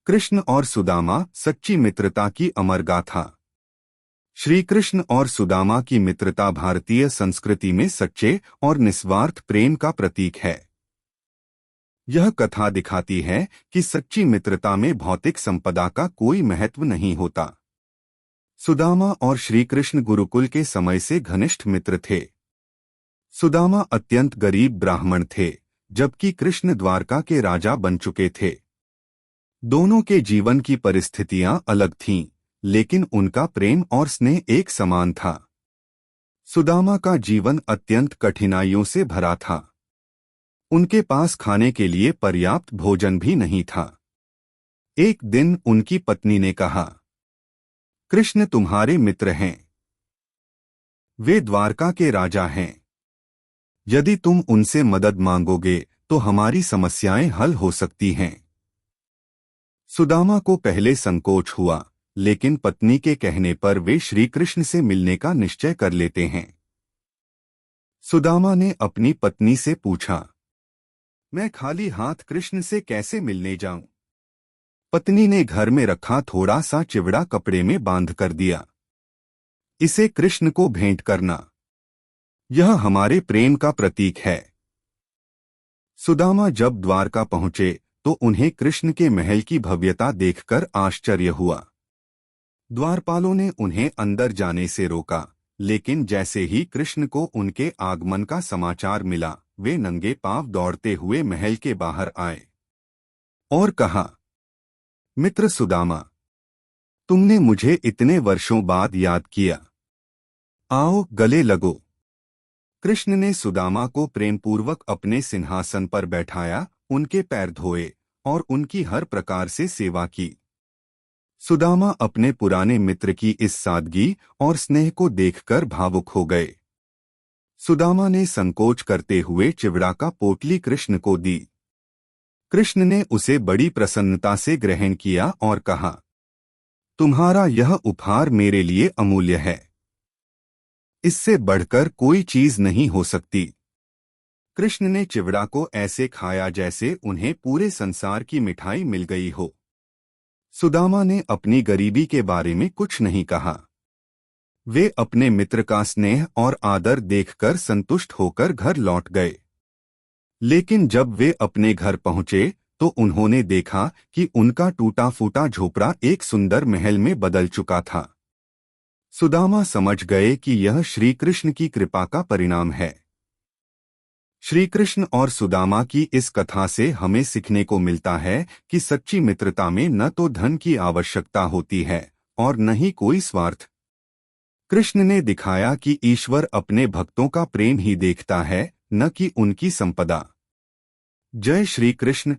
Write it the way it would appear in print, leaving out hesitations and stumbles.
कृष्ण और सुदामा, सच्ची मित्रता की अमर गाथा। श्री कृष्ण और सुदामा की मित्रता भारतीय संस्कृति में सच्चे और निस्वार्थ प्रेम का प्रतीक है। यह कथा दिखाती है कि सच्ची मित्रता में भौतिक संपदा का कोई महत्व नहीं होता। सुदामा और श्री कृष्ण गुरुकुल के समय से घनिष्ठ मित्र थे। सुदामा अत्यंत गरीब ब्राह्मण थे, जबकि कृष्ण द्वारका के राजा बन चुके थे। दोनों के जीवन की परिस्थितियां अलग थीं, लेकिन उनका प्रेम और स्नेह एक समान था। सुदामा का जीवन अत्यंत कठिनाइयों से भरा था। उनके पास खाने के लिए पर्याप्त भोजन भी नहीं था। एक दिन उनकी पत्नी ने कहा, कृष्ण तुम्हारे मित्र हैं। वे द्वारका के राजा हैं। यदि तुम उनसे मदद मांगोगे तो हमारी समस्याएं हल हो सकती हैं। सुदामा को पहले संकोच हुआ, लेकिन पत्नी के कहने पर वे श्री कृष्ण से मिलने का निश्चय कर लेते हैं। सुदामा ने अपनी पत्नी से पूछा, मैं खाली हाथ कृष्ण से कैसे मिलने जाऊं? पत्नी ने घर में रखा थोड़ा सा चिवड़ा कपड़े में बांध कर दिया। इसे कृष्ण को भेंट करना। यह हमारे प्रेम का प्रतीक है। सुदामा जब द्वारका पहुंचे तो उन्हें कृष्ण के महल की भव्यता देखकर आश्चर्य हुआ। द्वारपालों ने उन्हें अंदर जाने से रोका, लेकिन जैसे ही कृष्ण को उनके आगमन का समाचार मिला, वे नंगे पांव दौड़ते हुए महल के बाहर आए और कहा, मित्र सुदामा, तुमने मुझे इतने वर्षों बाद याद किया। आओ गले लगो। कृष्ण ने सुदामा को प्रेमपूर्वक अपने सिंहासन पर बैठाया, उनके पैर धोए और उनकी हर प्रकार से सेवा की। सुदामा अपने पुराने मित्र की इस सादगी और स्नेह को देखकर भावुक हो गए। सुदामा ने संकोच करते हुए चिवड़ा का पोटली कृष्ण को दी। कृष्ण ने उसे बड़ी प्रसन्नता से ग्रहण किया और कहा, तुम्हारा यह उपहार मेरे लिए अमूल्य है। इससे बढ़कर कोई चीज नहीं हो सकती। कृष्ण ने चिवड़ा को ऐसे खाया जैसे उन्हें पूरे संसार की मिठाई मिल गई हो। सुदामा ने अपनी गरीबी के बारे में कुछ नहीं कहा। वे अपने मित्र का स्नेह और आदर देखकर संतुष्ट होकर घर लौट गए। लेकिन जब वे अपने घर पहुंचे तो उन्होंने देखा कि उनका टूटा फूटा झोपड़ा एक सुंदर महल में बदल चुका था। सुदामा समझ गए कि यह श्री कृष्ण की कृपा का परिणाम है। श्री कृष्ण और सुदामा की इस कथा से हमें सीखने को मिलता है कि सच्ची मित्रता में न तो धन की आवश्यकता होती है और न ही कोई स्वार्थ। कृष्ण ने दिखाया कि ईश्वर अपने भक्तों का प्रेम ही देखता है, न कि उनकी संपदा। जय श्री कृष्ण।